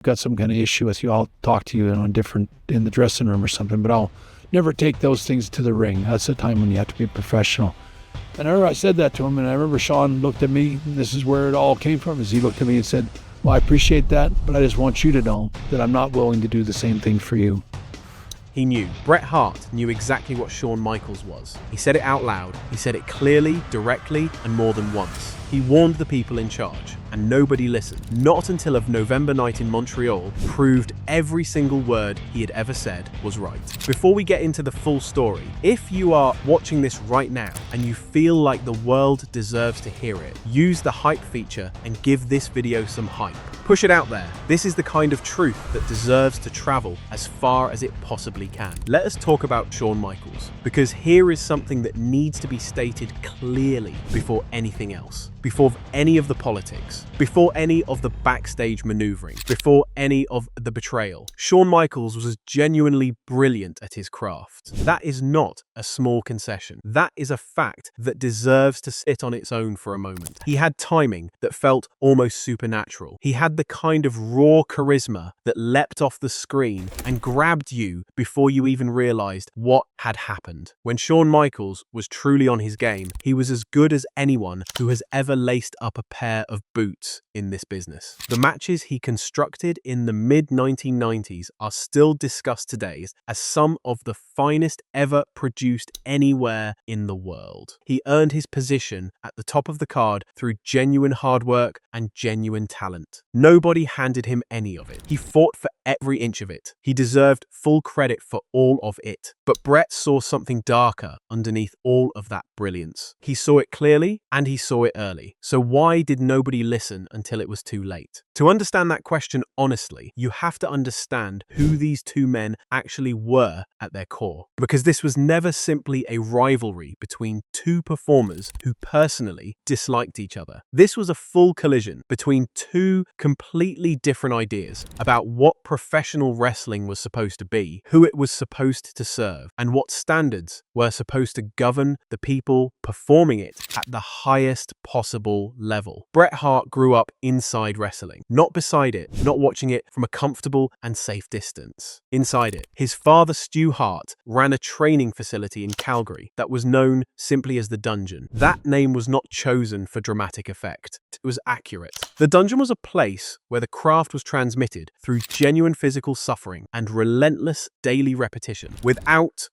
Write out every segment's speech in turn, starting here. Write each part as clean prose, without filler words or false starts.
got some kind of issue with you, I'll talk to you in the dressing room or something, but I'll never take those things to the ring. That's the time when you have to be professional. And I remember I said that to him, and I remember Shawn looked at me, and this is where it all came from, is he looked at me and said, well, I appreciate that, but I just want you to know that I'm not willing to do the same thing for you. He knew. Bret Hart knew exactly what Shawn Michaels was. He said it out loud. He said it clearly, directly, and more than once. He warned the people in charge, and nobody listened. Not until a November night in Montreal proved every single word he had ever said was right. Before we get into the full story, if you are watching this right now and you feel like the world deserves to hear it, use the hype feature and give this video some hype. Push it out there. This is the kind of truth that deserves to travel as far as it possibly can. Let us talk about Shawn Michaels, because here is something that needs to be stated clearly before anything else. Before any of the politics, before any of the backstage maneuvering, before any of the betrayal. Shawn Michaels was genuinely brilliant at his craft. That is not a small concession. That is a fact that deserves to sit on its own for a moment. He had timing that felt almost supernatural. He had the kind of raw charisma that leapt off the screen and grabbed you before you even realized what had happened. When Shawn Michaels was truly on his game, he was as good as anyone who has ever laced up a pair of boots in this business. The matches he constructed in the mid-1990s are still discussed today as some of the finest ever produced anywhere in the world. He earned his position at the top of the card through genuine hard work and genuine talent. Nobody handed him any of it. He fought for every inch of it. He deserved full credit for all of it. But Bret saw something darker underneath all of that brilliance. He saw it clearly and he saw it early. So why did nobody listen until it was too late? To understand that question honestly, you have to understand who these two men actually were at their core. Because this was never simply a rivalry between two performers who personally disliked each other. This was a full collision between two completely different ideas about what professional wrestling was supposed to be, who it was supposed to serve, and what standards were supposed to govern the people performing it at the highest possible level. Bret Hart grew up inside wrestling, not beside it, not watching it from a comfortable and safe distance. Inside it. His father, Stu Hart, ran a training facility in Calgary that was known simply as the Dungeon. That name was not chosen for dramatic effect. It was accurate. The Dungeon was a place where the craft was transmitted through genuine physical suffering and relentless daily repetition, without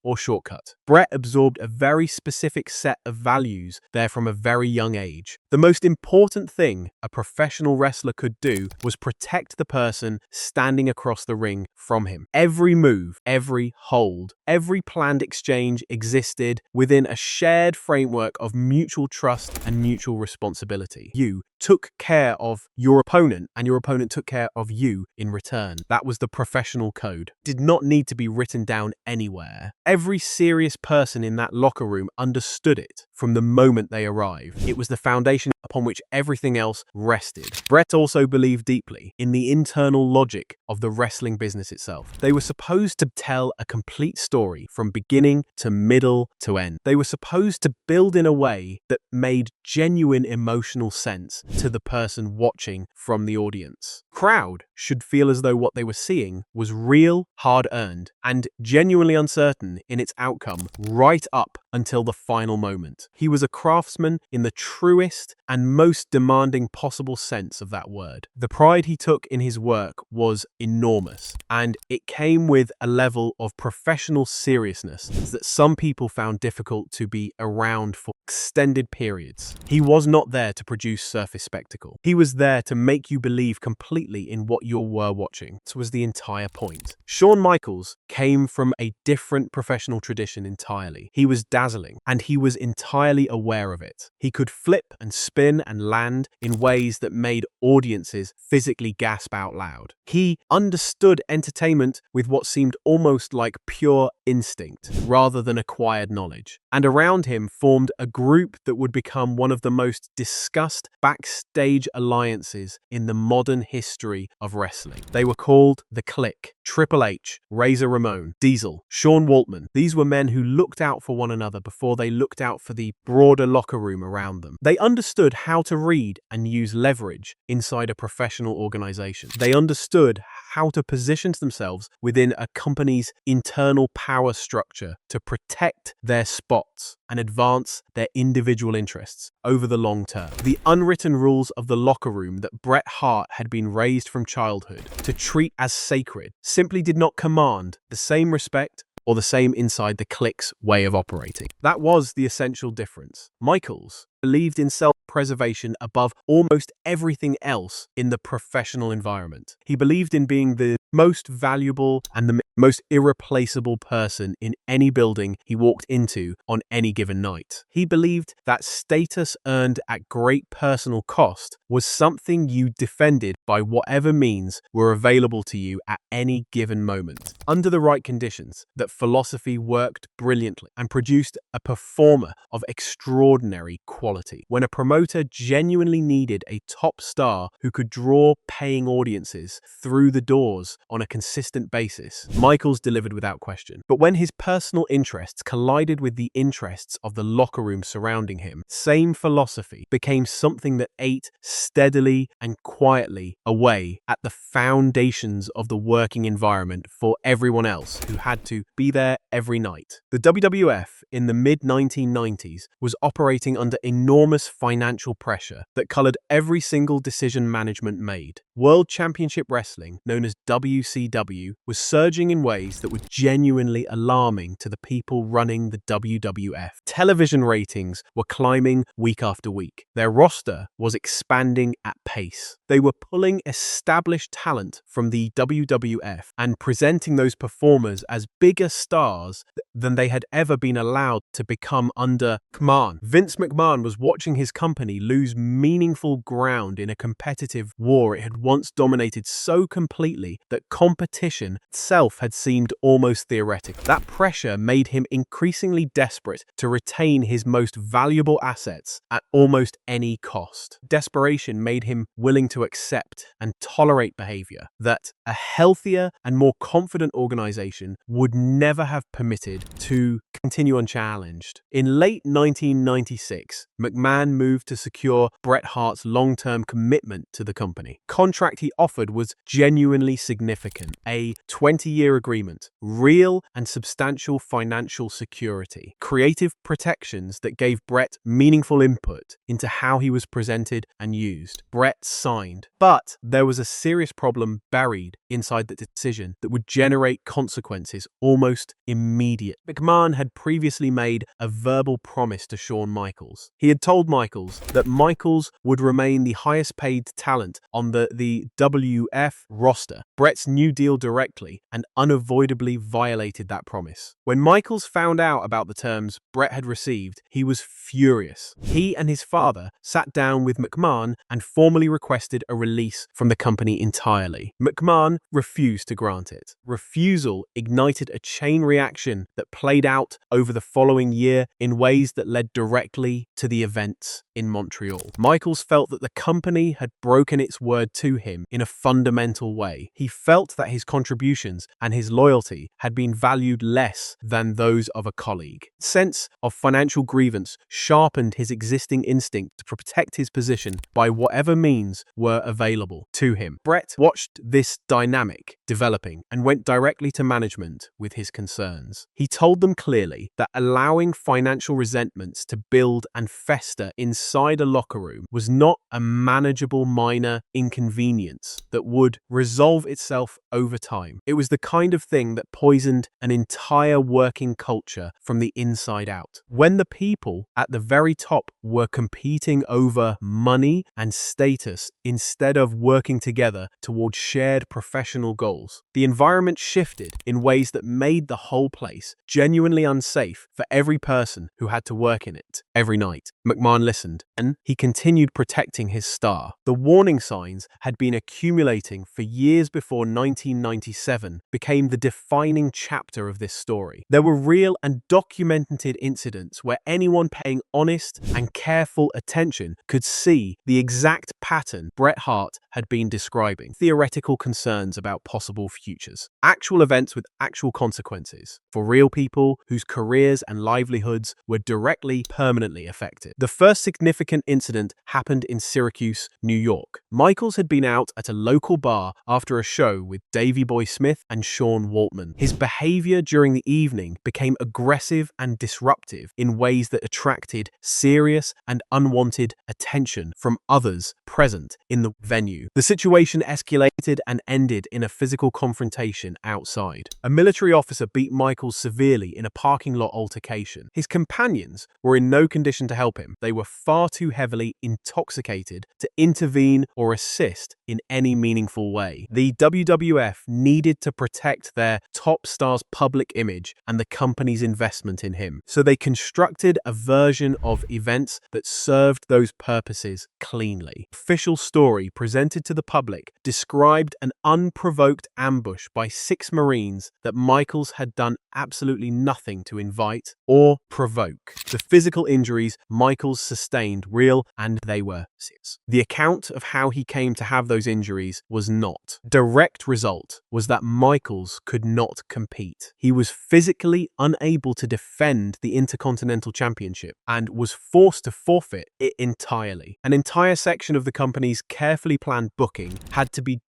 or shortcut. Bret absorbed a very specific set of values there from a very young age. The most important thing a professional wrestler could do was protect the person standing across the ring from him. Every move, every hold, every planned exchange existed within a shared framework of mutual trust and mutual responsibility. You took care of your opponent and your opponent took care of you in return. That was the professional code. It did not need to be written down anywhere. Every serious person in that locker room understood it from the moment they arrived. It was the foundation upon which everything else rested. Bret also believed deeply in the internal logic of the wrestling business itself. They were supposed to tell a complete story from beginning to middle to end. They were supposed to build in a way that made genuine emotional sense to the person watching from the audience. Crowd should feel as though what they were seeing was real, hard-earned, and genuinely uncertain in its outcome right up until the final moment. He was a craftsman in the truest and most demanding possible sense of that word. The pride he took in his work was enormous, and it came with a level of professional seriousness that some people found difficult to be around for extended periods. He was not there to produce surface spectacle. He was there to make you believe completely in what you were watching. This was the entire point. Shawn Michaels came from a different professional tradition entirely. He was dazzling, and he was entirely aware of it. He could flip and spin and land in ways that made audiences physically gasp out loud. He understood entertainment with what seemed almost like pure instinct rather than acquired knowledge. And around him formed a group that would become one of the most discussed backstage alliances in the modern history of wrestling. They were called the Kliq. Triple H, Razor Ramon, Diesel, Sean Waltman. These were men who looked out for one another before they looked out for the broader locker room around them. They understood how to read and use leverage inside a professional organization. They understood how to position themselves within a company's internal power structure to protect their spots and advance their individual interests over the long term. The unwritten rules of the locker room that Bret Hart had been raised from childhood to treat as sacred simply did not command the same respect or the same inside the Kliq's way of operating. That was the essential difference. Michaels believed in self-preservation above almost everything else in the professional environment. He believed in being the most valuable and the most irreplaceable person in any building he walked into on any given night. He believed that status earned at great personal cost was something you defended by whatever means were available to you at any given moment. Under the right conditions, that philosophy worked brilliantly and produced a performer of extraordinary quality. When a promoter genuinely needed a top star who could draw paying audiences through the doors on a consistent basis, Michaels delivered without question. But when his personal interests collided with the interests of the locker room surrounding him, same philosophy became something that ate steadily and quietly away at the foundations of the working environment for everyone else who had to be there every night. The WWF in the mid-1990s was operating under enormous financial pressure that colored every single decision management made. World Championship Wrestling, known as WCW, was surging in ways that were genuinely alarming to the people running the WWF. Television ratings were climbing week after week. Their roster was expanding at pace. They were pulling established talent from the WWF and presenting those performers as bigger stars than they had ever been allowed to become under McMahon. Vince McMahon was watching his company lose meaningful ground in a competitive war it had once dominated so completely that competition itself had seemed almost theoretical. That pressure made him increasingly desperate to retain his most valuable assets at almost any cost. Desperation made him willing to accept and tolerate behavior that a healthier and more confident organization would never have permitted to continue unchallenged. In late 1996, McMahon moved to secure Bret Hart's long-term commitment to the company. Contract he offered was genuinely significant. A 20-year agreement, real and substantial financial security, creative protections that gave Bret meaningful input into how he was presented and used. Bret signed. But there was a serious problem buried inside the decision that would generate consequences almost immediate. McMahon had previously made a verbal promise to Shawn Michaels. He had told Michaels that Michaels would remain the highest paid talent on the WF roster. Bret's new deal directly and unavoidably violated that promise. When Michaels found out about the terms Bret had received, he was furious. He and his father sat down with McMahon and formally requested a release from the company entirely. McMahon refused to grant it. Refusal ignited a chain reaction that played out over the following year in ways that led directly to the events in Montreal. Michaels felt that the company had broken its word to him in a fundamental way. He felt that his contributions and his loyalty had been valued less than those of a colleague. Sense of financial grievance sharpened his existing instinct to protect his position by whatever means were available to him. Bret watched this dynamic developing and went directly to management with his concerns. He told them clearly that allowing financial resentments to build and fester inside a locker room was not a manageable minor inconvenience that would resolve itself over time. It was the kind of thing that poisoned an entire working culture from the inside out. When the people at the very top were competing over money and status instead of working together towards shared professional goals, the environment shifted in ways that made the whole place genuinely unsafe for every person who had to work in it every night. McMahon listened. happened, and he continued protecting his star. The warning signs had been accumulating for years before 1997 became the defining chapter of this story. There were real and documented incidents where anyone paying honest and careful attention could see the exact pattern Bret Hart had been describing. Theoretical concerns about possible futures. Actual events with actual consequences for real people whose careers and livelihoods were directly, permanently affected. The first significant incident happened in Syracuse, New York. Michaels had been out at a local bar after a show with Davey Boy Smith and Sean Waltman. His behavior during the evening became aggressive and disruptive in ways that attracted serious and unwanted attention from others present in the venue. The situation escalated and ended in a physical confrontation outside. A military officer beat Michaels severely in a parking lot altercation. His companions were in no condition to help him. They were far too heavily intoxicated to intervene or assist in any meaningful way. The WWF needed to protect their top star's public image and the company's investment in him, so they constructed a version of events that served those purposes cleanly. Official story presented to the public described an unprovoked ambush by 6 Marines that Michaels had done absolutely nothing to invite or provoke. The physical injuries Michaels sustained real and they were serious. The account of how he came to have those injuries was not. Direct result was that Michaels could not compete. He was physically unable to defend the Intercontinental Championship and was forced to forfeit it entirely. An entire section of the company's carefully planned booking had to be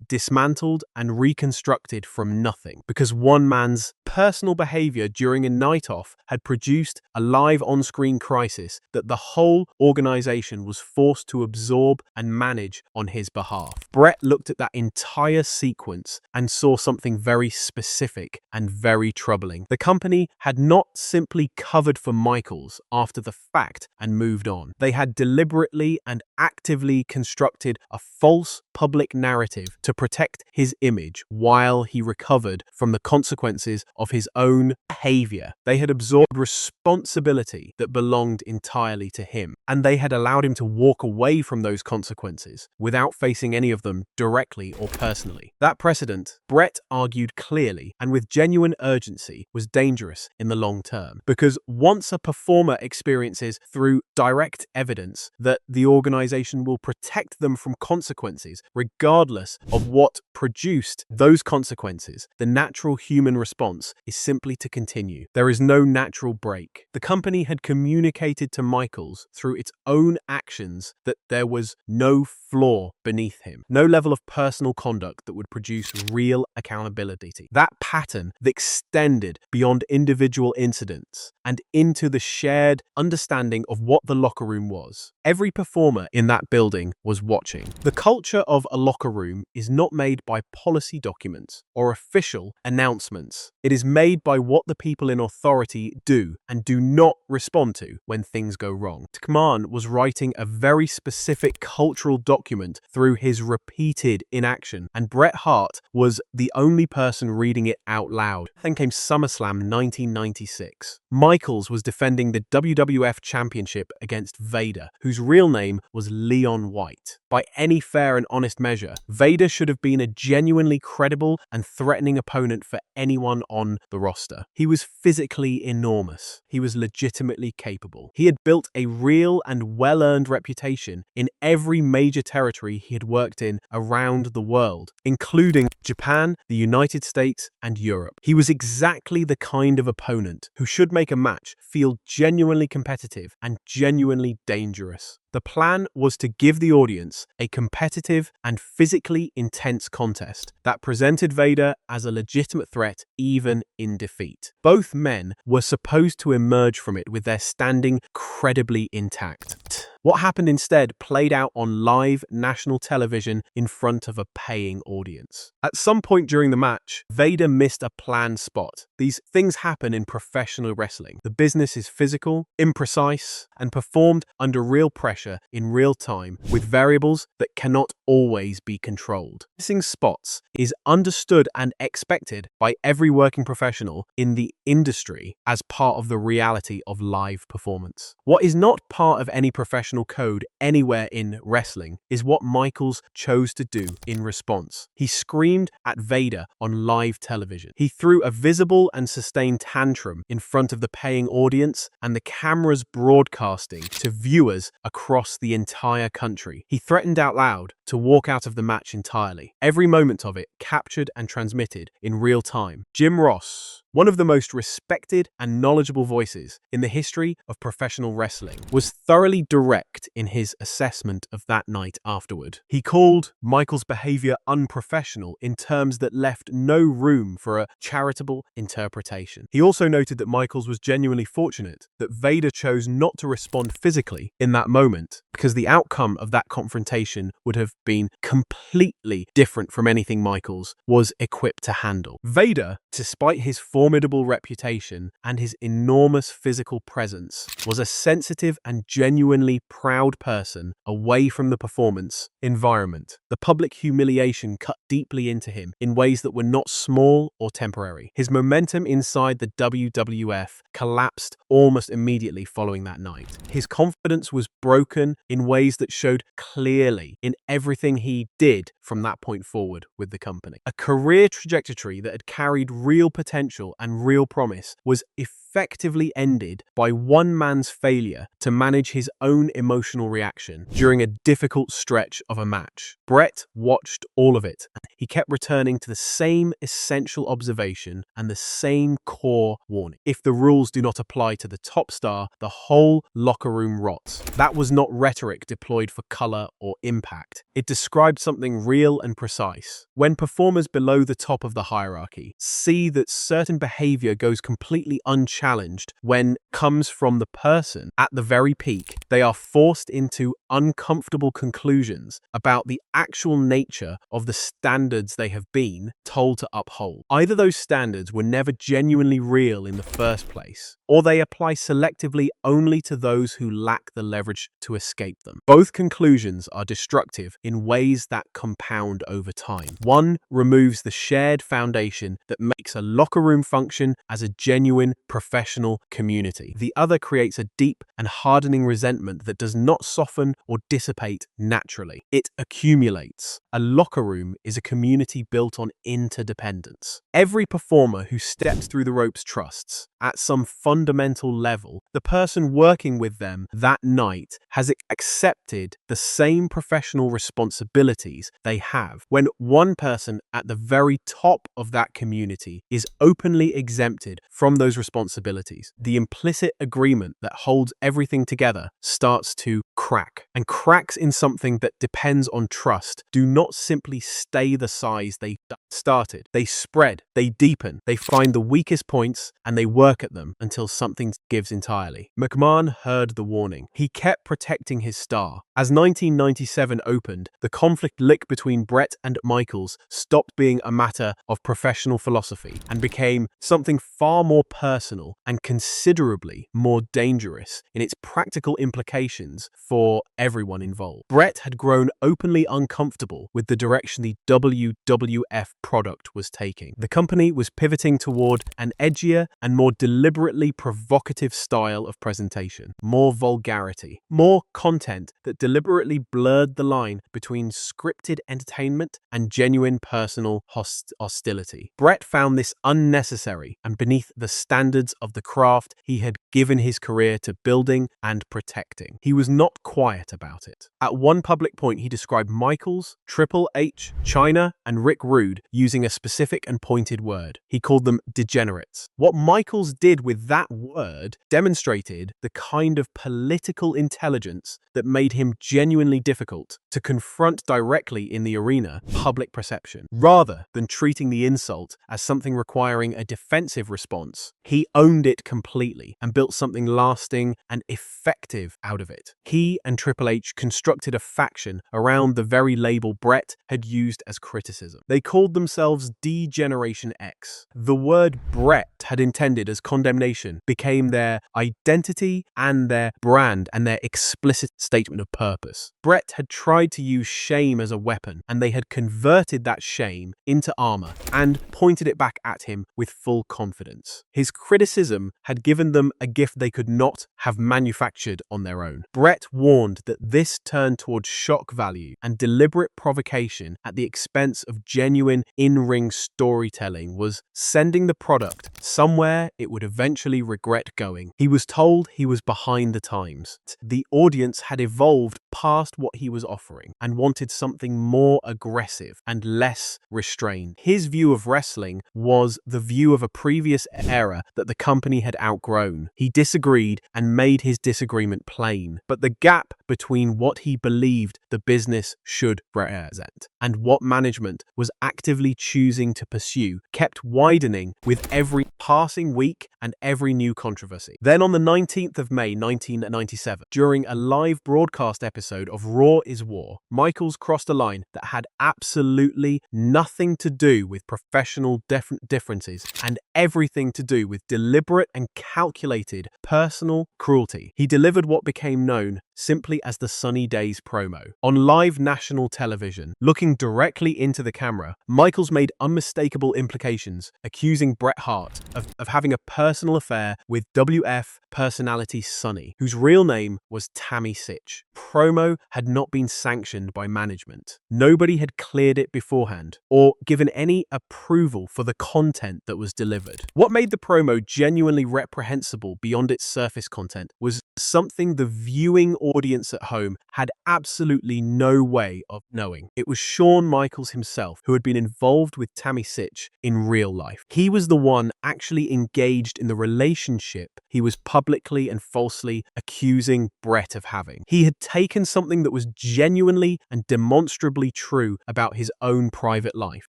dismantled and reconstructed from nothing because one man's personal behavior during a night off had produced a live on-screen crisis that the whole organization was forced to absorb and manage on his behalf. Bret looked at that entire sequence and saw something very specific and very troubling. The company had not simply covered for Michaels after the fact and moved on. They had deliberately and actively constructed a false public narrative to protect his image while he recovered from the consequences of his own behavior. They had absorbed responsibility that belonged entirely to him, and they had allowed him to walk away from those consequences without facing any of them directly or personally. That precedent, Bret argued clearly and with genuine urgency, was dangerous in the long term, because once a performer experiences through direct evidence that the organization will protect them from consequences regardless of what produced those consequences, the natural human response is simply to continue. There is no natural break. The company had communicated to Michaels through its own actions that there was no flaw beneath him, no level of personal conduct that would produce real accountability. That pattern that extended beyond individual incidents and into the shared understanding of what the locker room was. Every performer in that building was watching. The culture of a locker room is not made by policy documents or official announcements. It is made by what the people in authority do and do not respond to when things go wrong. Kliq was writing a very specific cultural document through his repeated inaction, and Bret Hart was the only person reading it out loud. Then came Summerslam 1996. Michaels was defending the WWF Championship against Vader, whose real name was Leon White. By any fair and honest measure, Vader should have been a genuinely credible and threatening opponent for anyone on the roster. He was physically enormous. He was legitimately capable. He had built a real and well-earned reputation in every major territory he had worked in around the world, including Japan, the United States, and Europe. He was exactly the kind of opponent who should make a match feel genuinely competitive and genuinely dangerous. The plan was to give the audience a competitive and physically intense contest that presented Vader as a legitimate threat even in defeat. Both men were supposed to emerge from it with their standing credibly intact. What happened instead played out on live national television in front of a paying audience. At some point during the match, Vader missed a planned spot. These things happen in professional wrestling. The business is physical, imprecise, and performed under real pressure in real time with variables that cannot always be controlled. Missing spots is understood and expected by every working professional in the industry as part of the reality of live performance. What is not part of any professional professional code anywhere in wrestling is what Michaels chose to do in response. He screamed at Vader on live television. He threw a visible and sustained tantrum in front of the paying audience and the cameras broadcasting to viewers across the entire country. He threatened out loud to walk out of the match entirely. Every moment of it captured and transmitted in real time. Jim Ross, one of the most respected and knowledgeable voices in the history of professional wrestling, was thoroughly direct in his assessment of that night afterward. He called Michaels' behavior unprofessional in terms that left no room for a charitable interpretation. He also noted that Michaels was genuinely fortunate that Vader chose not to respond physically in that moment, because the outcome of that confrontation would have been completely different from anything Michaels was equipped to handle. Vader, despite his formidable reputation and his enormous physical presence, was a sensitive and genuinely proud person away from the performance environment. The public humiliation cut deeply into him in ways that were not small or temporary. His momentum inside the WWF collapsed almost immediately following that night. His confidence was broken in ways that showed clearly in everything he did from that point forward with the company. A career trajectory that had carried real potential and real promise was effectively ended by one man's failure to manage his own emotional reaction during a difficult stretch of a match. Bret watched all of it. He kept returning to the same essential observation and the same core warning. If the rules do not apply to the top star, the whole locker room rots. That was not rhetoric deployed for color or impact. It described something real and precise. When performers below the top of the hierarchy see that certain behavior goes completely unchallenged when comes from the person at the very peak, they are forced into uncomfortable conclusions about the actual nature of the standards they have been told to uphold. Either those standards were never genuinely real in the first place, or they apply selectively only to those who lack the leverage to escape them. Both conclusions are destructive in ways that compound over time. One removes the shared foundation that makes a locker room function as a genuine professional community. The other creates a deep and hardening resentment that does not soften or dissipate naturally. It accumulates. A locker room is a community built on interdependence. Every performer who steps through the ropes trusts, at some fundamental level, the person working with them that night has accepted the same professional responsibilities they have. When one person at the very top of that community is openly exempted from those responsibilities, the implicit agreement that holds everything together starts to crack. And cracks in something that depends on trust do not simply stay the size they started. They spread, they deepen, they find the weakest points, and they work at them until something gives entirely. McMahon heard the warning. He kept protecting his star. As 1997 opened, the conflict between Bret and Michaels stopped being a matter of professional philosophy and became something far more personal and considerably more dangerous in its practical implications for everyone involved. Bret had grown openly uncomfortable with the direction the WWF product was taking. The company was pivoting toward an edgier and more deliberately provocative style of presentation, more vulgarity, more content that deliberately blurred the line between scripted entertainment and genuine personal hostility. Bret found this unnecessary and beneath the standards of the craft he had given his career to building and protecting. He was not quiet about it. At one public point, he described Michaels, Triple H, Chyna, and Rick Rude using a specific and pointed word. He called them degenerates. What Michaels did with that word demonstrated the kind of political intelligence that made him genuinely difficult to confront directly in the arena public perception. Rather than treating the insult as something requiring a defensive response, he owned it completely and built something lasting and effective out of it. He and Triple H constructed a faction around the very label Bret had used as criticism. They called themselves D-Generation X. The word Bret had intended as condemnation became their identity and their brand and their explicit statement of purpose. Bret had tried to use shame as a weapon, and they had converted that shame into armor and pointed it back at him with full confidence. His criticism criticism had given them a gift they could not have manufactured on their own. Bret warned that this turn towards shock value and deliberate provocation at the expense of genuine in-ring storytelling was sending the product somewhere it would eventually regret going. He was told he was behind the times. The audience had evolved past what he was offering and wanted something more aggressive and less restrained. His view of wrestling was the view of a previous era that the company had outgrown. He disagreed and made his disagreement plain, but the gap between what he believed the business should represent and what management was actively choosing to pursue kept widening with every passing week and every new controversy. Then on the 19th of May 1997, during a live broadcast episode of Raw is War, Michaels crossed a line that had absolutely nothing to do with professional differences and everything to do with deliberate and calculated personal cruelty. He delivered what became known simply as the Sunny Days promo. On live national television, looking directly into the camera, Michaels made unmistakable implications, accusing Bret Hart of having a personal affair with WF personality Sunny, whose real name was Tammy Sitch. Promo had not been sanctioned by management. Nobody had cleared it beforehand or given any approval for the content that was delivered. What made the promo genuinely reprehensible beyond its surface content was something the viewing audience at home had absolutely no way of knowing. It was Shawn Michaels himself who had been involved with Tammy Sitch in real life. He was the one actually engaged in the relationship he was publicly and falsely accusing Bret of having. He had taken something that was genuinely and demonstrably true about his own private life,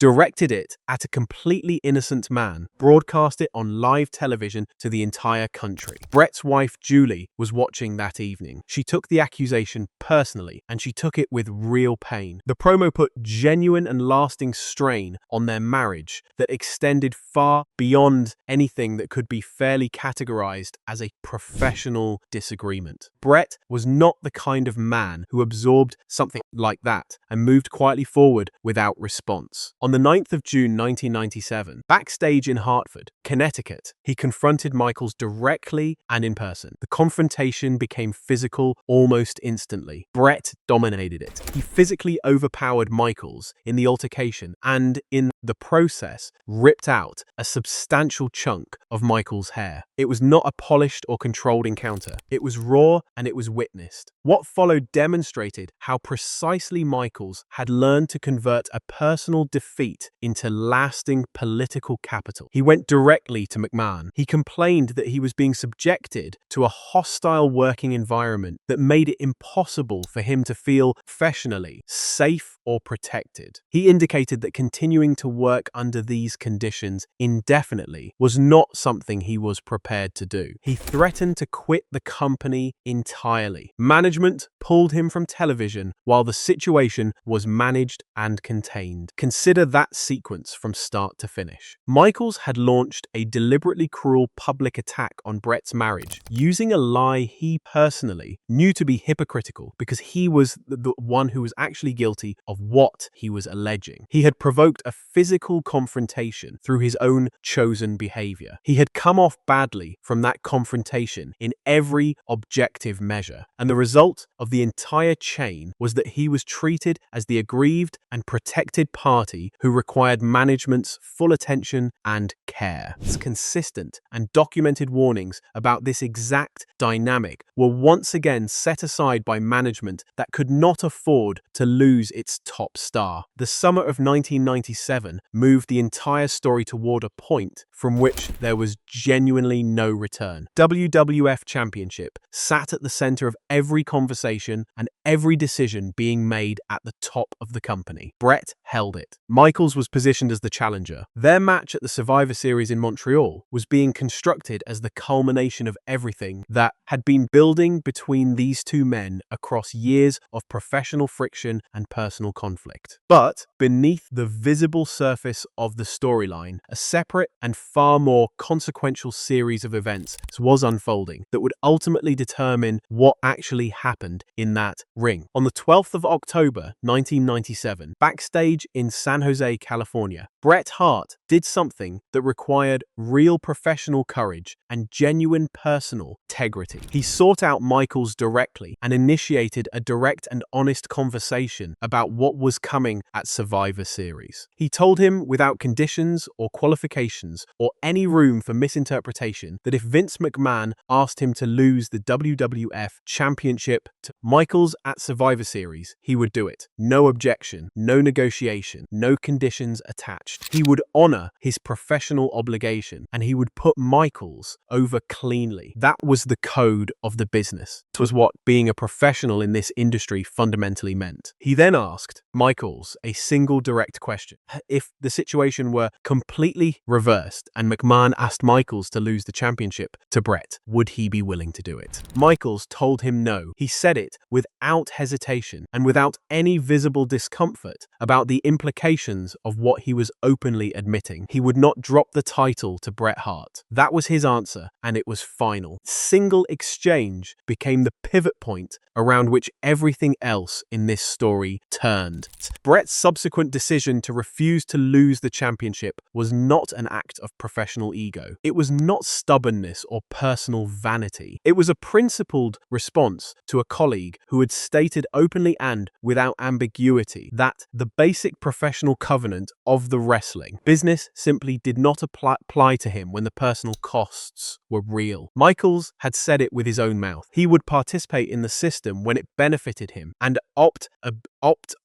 directed it at a completely innocent man, broadcast it on live television to the entire country. Bret's wife, Julie, was watching that evening. She took the accusation personally, and she took it with real pain. The promo put genuine and lasting strain on their marriage that extended far beyond anything that could be fairly categorized as a professional disagreement. Bret was not the kind of man who absorbed something like that and moved quietly forward without response. On the 9th of June 1997, backstage in Hartford, Connecticut, he confronted Michaels directly and in person. The confrontation became physical almost instantly. Bret dominated it. He physically overpowered Michaels in the altercation and, in the process, ripped out a substantial chunk of Michaels' hair. It was not a polished or controlled encounter. It was raw and it was witnessed. What followed demonstrated how precisely Michaels had learned to convert a personal defeat into lasting political capital. He went directly to McMahon. He complained that he was being subjected to a hostile working environment that made it impossible for him to feel professionally safe or protected. He indicated that continuing to work under these conditions indefinitely was not something he was prepared to do. He threatened to quit the company entirely. Management pulled him from television while the situation was managed and contained. Consider that sequence from start to finish. Michaels had launched a deliberately cruel public attack on Bret's marriage, using a lie he personally knew to be hypocritical because he was the one who was actually guilty of what he was alleging. He had provoked a physical confrontation through his own chosen behavior. He had come off badly from that confrontation in every objective measure, and the result of the entire chain was that he was treated as the aggrieved and protected party who required management's full attention and care. Consistent and documented warnings about this exact dynamic were once again set aside by management that could not afford to lose its top star. The summer of 1997 moved the entire story toward a point from which there was genuinely no return. WWF Championship sat at the center of every conversation and every decision being made at the top of the company. Bret held it. Michaels was positioned as the challenger. Their match at the Survivor Series in Montreal was being constructed as the culmination of everything that had been building between these two men across years of professional friction and personal internal conflict. But beneath the visible surface of the storyline, a separate and far more consequential series of events was unfolding that would ultimately determine what actually happened in that ring. On the 12th of October, 1997, backstage in San Jose, California, Bret Hart did something that required real professional courage and genuine personal integrity. He sought out Michaels directly and initiated a direct and honest conversation about what was coming at Survivor Series. He told him without conditions or qualifications or any room for misinterpretation that if Vince McMahon asked him to lose the WWF Championship to Michaels at Survivor Series, he would do it. No objection, no negotiation, no conditions attached. He would honor his professional obligation and he would put Michaels over cleanly. That was the code of the business. It was what being a professional in this industry fundamentally meant. He then asked Michaels a single direct question. If the situation were completely reversed and McMahon asked Michaels to lose the championship to Bret, would he be willing to do it? Michaels told him no. He said it without hesitation and without any visible discomfort about the implications of what he was openly admitting. He would not drop the title to Bret Hart. That was his answer, and it was final. Single exchange became the pivot point around which everything else in this story turned. Bret's subsequent decision to refuse to lose the championship was not an act of professional ego. It was not stubbornness or personal vanity. It was a principled response to a colleague who had stated openly and without ambiguity that the basic professional covenant of the wrestling business simply did not apply to him when the personal costs were real. Michaels had said it with his own mouth. He would participate in the system when it benefited him and opt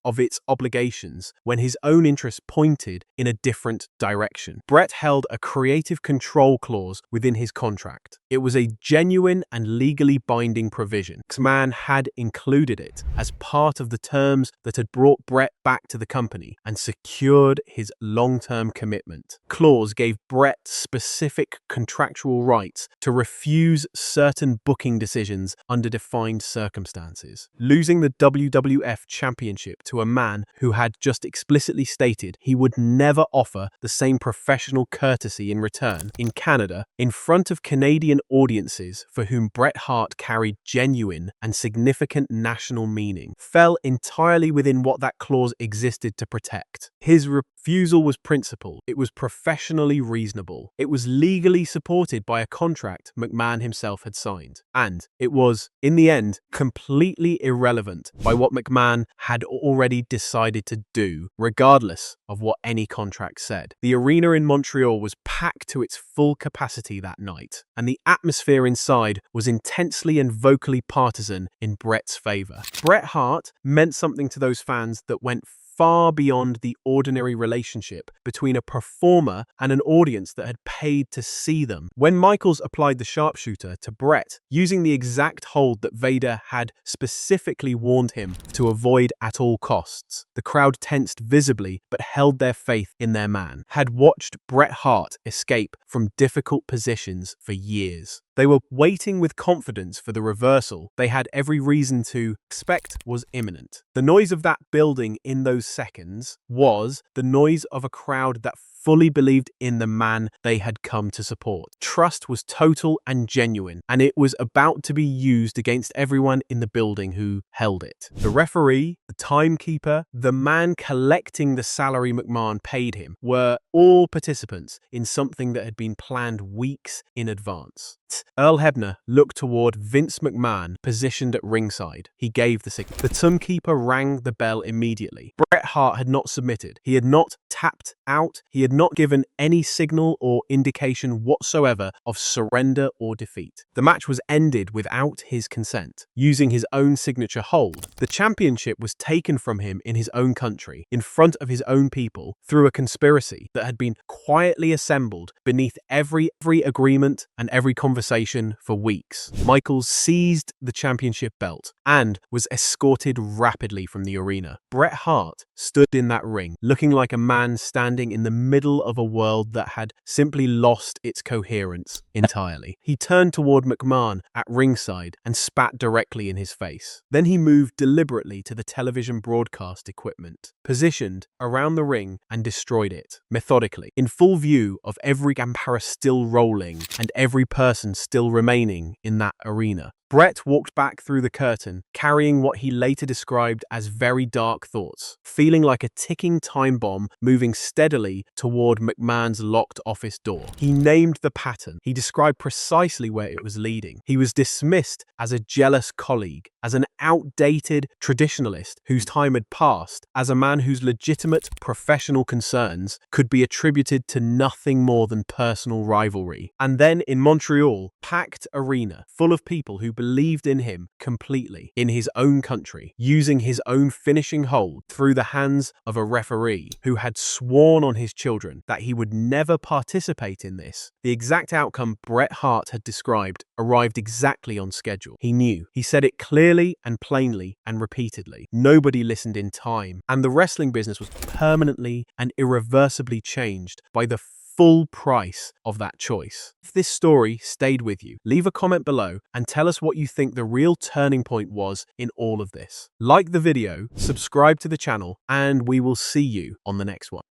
of its obligations when his own interests pointed in a different direction. Bret held a creative control clause within his contract. It was a genuine and legally binding provision. McMahon had included it as part of the terms that had brought Bret back to the company and secured his long-term commitment. Clause gave Bret specific contractual rights to refuse certain booking decisions under defined circumstances. Losing the WWF Championship to a man who had just explicitly stated he would never offer the same professional courtesy in return in Canada in front of Canadian audiences for whom Bret Hart carried genuine and significant national meaning fell entirely within what that clause existed to protect. His refusal was principled. It was professionally reasonable. It was legally supported by a contract McMahon himself had signed. And it was, in the end, completely irrelevant by what McMahon had already decided to do, regardless of what any contract said. The arena in Montreal was packed to its full capacity that night, and the atmosphere inside was intensely and vocally partisan in Bret's favor. Bret Hart meant something to those fans that went far beyond the ordinary relationship between a performer and an audience that had paid to see them. When Michaels applied the sharpshooter to Bret, using the exact hold that Vader had specifically warned him to avoid at all costs, the crowd tensed visibly but held their faith in their man, had watched Bret Hart escape from difficult positions for years. They were waiting with confidence for the reversal they had every reason to expect was imminent. The noise of that building in those seconds was the noise of a crowd that fully believed in the man they had come to support. Trust was total and genuine, and it was about to be used against everyone in the building who held it. The referee, the timekeeper, the man collecting the salary McMahon paid him were all participants in something that had been planned weeks in advance. Earl Hebner looked toward Vince McMahon, positioned at ringside. He gave the signal. The timekeeper rang the bell immediately. Bret Hart had not submitted. He had not tapped out. He had not given any signal or indication whatsoever of surrender or defeat. The match was ended without his consent. Using his own signature hold, the championship was taken from him in his own country, in front of his own people, through a conspiracy that had been quietly assembled beneath every agreement and every conversation for weeks. Michaels seized the championship belt and was escorted rapidly from the arena. Bret Hart stood in that ring, looking like a man standing in the middle of a world that had simply lost its coherence entirely. He turned toward McMahon at ringside and spat directly in his face. Then he moved deliberately to the television broadcast equipment, positioned around the ring, and destroyed it, methodically, in full view of every camera still rolling and every person still remaining in that arena. Bret walked back through the curtain, carrying what he later described as very dark thoughts, feeling like a ticking time bomb moving steadily toward McMahon's locked office door. He named the pattern. He described precisely where it was leading. He was dismissed as a jealous colleague, as an outdated traditionalist whose time had passed, as a man whose legitimate professional concerns could be attributed to nothing more than personal rivalry. And then in Montreal, packed arena full of people who believed in him completely, in his own country, using his own finishing hold through the hands of a referee who had sworn on his children that he would never participate in this. The exact outcome Bret Hart had described arrived exactly on schedule. He knew. He said it clearly and plainly and repeatedly. Nobody listened in time, and the wrestling business was permanently and irreversibly changed by the full price of that choice. If this story stayed with you, leave a comment below and tell us what you think the real turning point was in all of this. Like the video, subscribe to the channel, and we will see you on the next one.